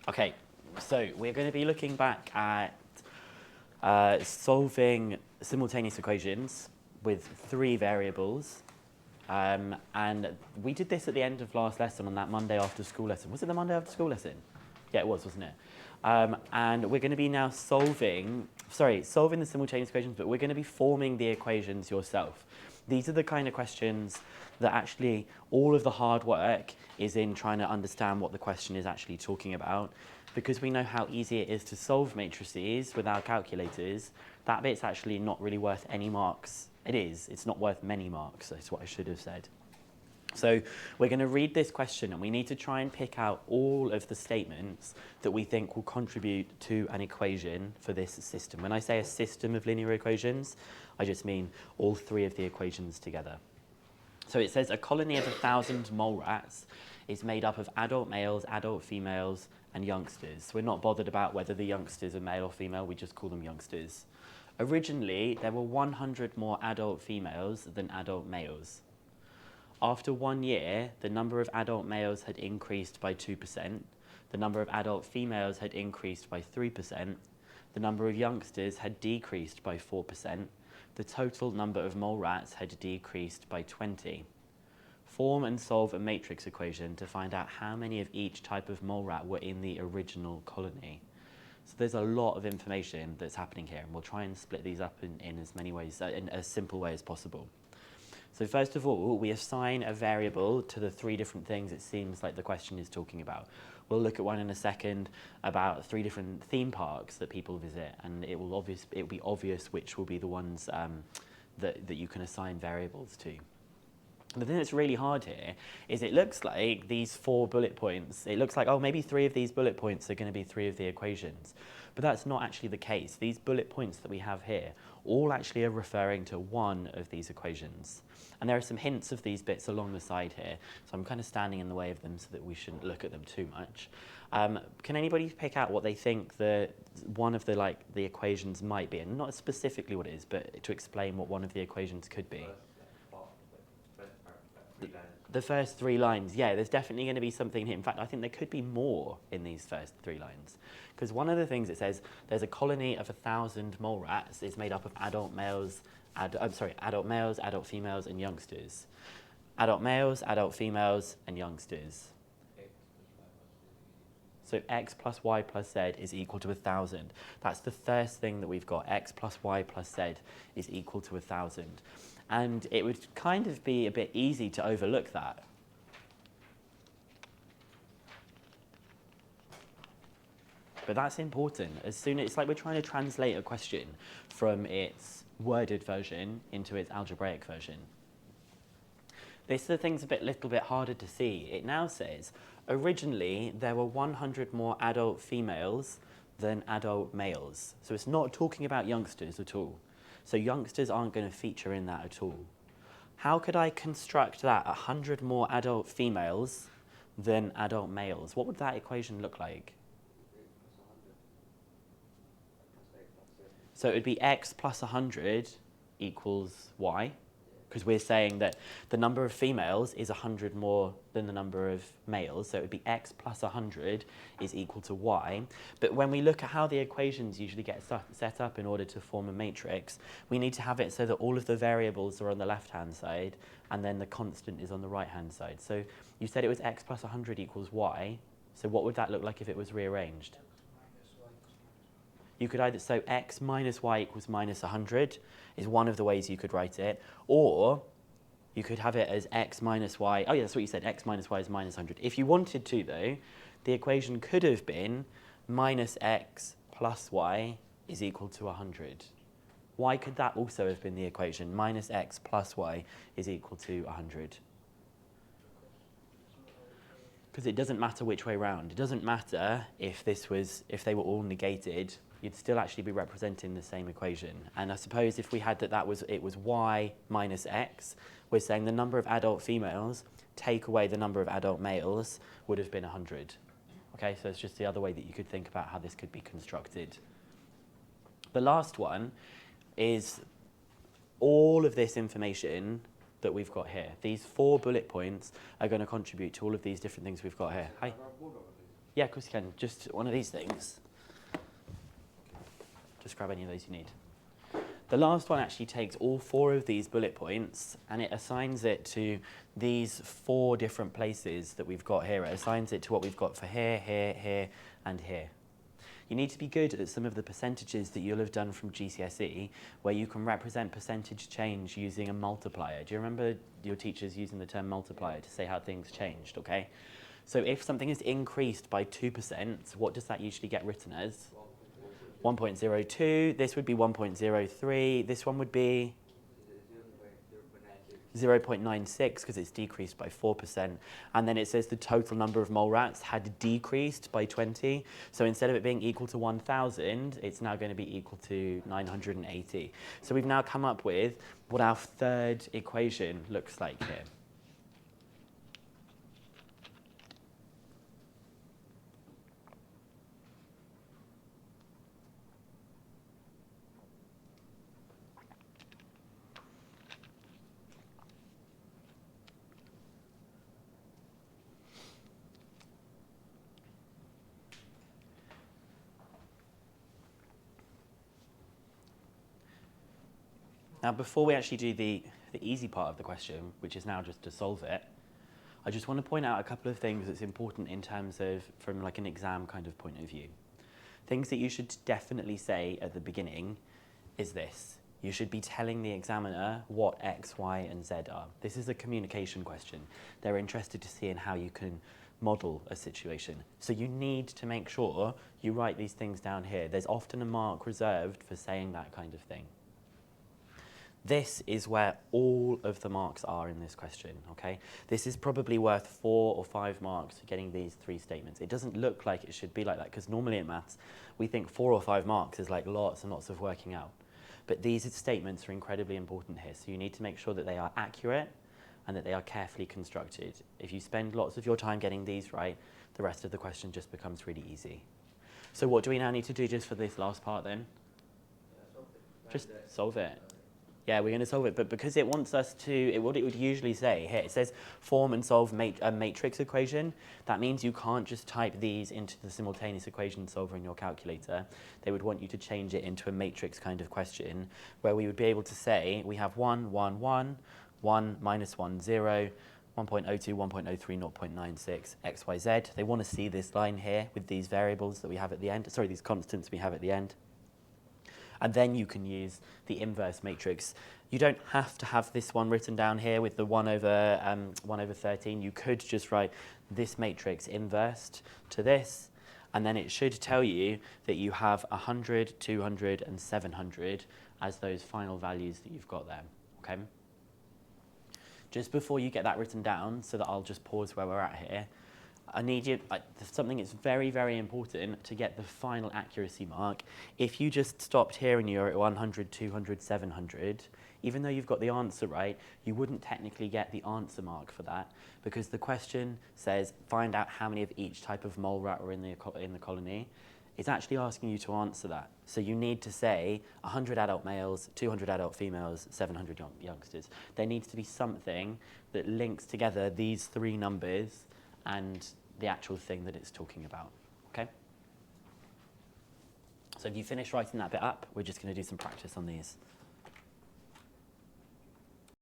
Okay, so we're going to be looking back at solving simultaneous equations with three variables. And we did this at the end of last lesson on that Monday after school lesson. Was it the Monday after school lesson? Yeah, it was, wasn't it? And we're going to be now solving the simultaneous equations, but we're going to be forming the equations yourself. These are the kind of questions that actually all of the hard work is in trying to understand what the question is actually talking about. Because we know how easy it is to solve matrices with our calculators, that bit's actually not really worth any marks. It is. It's not worth many marks. That's what I should have said. So we're going to read this question, and we need to try and pick out all of the statements that we think will contribute to an equation for this system. When I say a system of linear equations, I just mean all three of the equations together. So it says a colony of 1,000 mole rats is made up of adult males, adult females, and youngsters. We're not bothered about whether the youngsters are male or female, we just call them youngsters. Originally, there were 100 more adult females than adult males. After 1 year, the number of adult males had increased by 2%, the number of adult females had increased by 3%, the number of youngsters had decreased by 4%, the total number of mole rats had decreased by 20. Form and solve a matrix equation to find out how many of each type of mole rat were in the original colony. So there's a lot of information that's happening here, and we'll try and split these up in as many ways, in as simple way as possible. So first of all, we assign a variable to the three different things it seems like the question is talking about. We'll look at one in a second about 3 different theme parks that people visit, and it will be obvious which will be the ones that you can assign variables to. The thing that's really hard here is it looks like these 4 bullet points, it looks like, oh, maybe 3 of these bullet points are going to be 3 of the equations. But that's not actually the case. These bullet points that we have here all actually are referring to one of these equations. And there are some hints of these bits along the side here, so I'm kind of standing in the way of them so that we shouldn't look at them too much. Can anybody pick out what they think one of the equations might be, and not specifically what it is, but to explain what one of the equations could be? The first 3 lines, yeah, there's definitely going to be something here. In fact, I think there could be more in these first 3 lines. Because one of the things it says, there's a colony of 1,000 mole rats. It's made up of adult males, adult females, and youngsters. Adult males, adult females, and youngsters. So x plus y plus z is equal to 1,000. That's the first thing that we've got. X plus y plus z is equal to 1,000. And it would kind of be a bit easy to overlook that. But that's important. It's like we're trying to translate a question from its worded version into its algebraic version. This thing's a little bit harder to see. It now says, originally there were 100 more adult females than adult males. So it's not talking about youngsters at all. So youngsters aren't going to feature in that at all. How could I construct that 100 more adult females than adult males? What would that equation look like? So it would be x plus 100 equals y, because we're saying that the number of females is 100 more than the number of males, so it would be x plus 100 is equal to y. But when we look at how the equations usually get set up in order to form a matrix, we need to have it so that all of the variables are on the left-hand side, and then the constant is on the right-hand side. So you said it was x plus 100 equals y, so what would that look like if it was rearranged? You could either, so x minus y equals minus 100 is one of the ways you could write it, or you could have it as x minus y, oh yeah, that's what you said, x minus y is minus 100. If you wanted to though, the equation could have been minus x plus y is equal to 100. Why could that also have been the equation? Minus x plus y is equal to 100. Because it doesn't matter which way round. It doesn't matter if they were all negated, you'd still actually be representing the same equation. And I suppose if we had it was y minus x, we're saying the number of adult females take away the number of adult males would have been 100. Okay, so it's just the other way that you could think about how this could be constructed. The last one is all of this information that we've got here. These 4 bullet points are going to contribute to all of these different things we've got here. Hi. Yeah, of course you can. Just one of these things. Just grab any of those you need. The last one actually takes all 4 of these bullet points and it assigns it to these 4 different places that we've got here. It assigns it to what we've got for here, here, here, and here. You need to be good at some of the percentages that you'll have done from GCSE, where you can represent percentage change using a multiplier. Do you remember your teachers using the term multiplier to say how things changed, okay? So if something is increased by 2%, what does that usually get written as? 1.02, this would be 1.03, this one would be 0.96 because it's decreased by 4%. And then it says the total number of mole rats had decreased by 20. So instead of it being equal to 1,000, it's now going to be equal to 980. So we've now come up with what our third equation looks like here. Now, before we actually do the easy part of the question, which is now just to solve it, I just want to point out a couple of things that's important in terms of, from like an exam kind of point of view. Things that you should definitely say at the beginning is this. You should be telling the examiner what X, Y, and Z are. This is a communication question. They're interested to see in how you can model a situation. So you need to make sure you write these things down here. There's often a mark reserved for saying that kind of thing. This is where all of the marks are in this question, okay? This is probably worth 4 or 5 marks for getting these 3 statements. It doesn't look like it should be like that, because normally in maths, we think 4 or 5 marks is like lots and lots of working out. But these statements are incredibly important here, so you need to make sure that they are accurate and that they are carefully constructed. If you spend lots of your time getting these right, the rest of the question just becomes really easy. So what do we now need to do just for this last part then? Just solve it. Yeah, we're going to solve it, but because it wants us to, what it would usually say here, it says form and solve a matrix equation. That means you can't just type these into the simultaneous equation solver in your calculator. They would want you to change it into a matrix kind of question, where we would be able to say we have 1, 1, 1, 1, minus 1, 0, 1.02, 1.03, 0.96, x, y, z. They want to see this line here with these variables that we have at the end, sorry, these constants we have at the end. And then you can use the inverse matrix. You don't have to have this one written down here with the 1 over 13. You could just write this matrix inversed to this, and then it should tell you that you have 100, 200, and 700 as those final values that you've got there, okay? Just before you get that written down, so that I'll just pause where we're at here, I need you, something that's very, very important to get the final accuracy mark. If you just stopped here and you're at 100, 200, 700, even though you've got the answer right, you wouldn't technically get the answer mark for that, because the question says find out how many of each type of mole rat were in the colony. It's actually asking you to answer that. So you need to say 100 adult males, 200 adult females, 700 youngsters. There needs to be something that links together these 3 numbers and the actual thing that it's talking about, okay? So if you finish writing that bit up, we're just going to do some practice on these.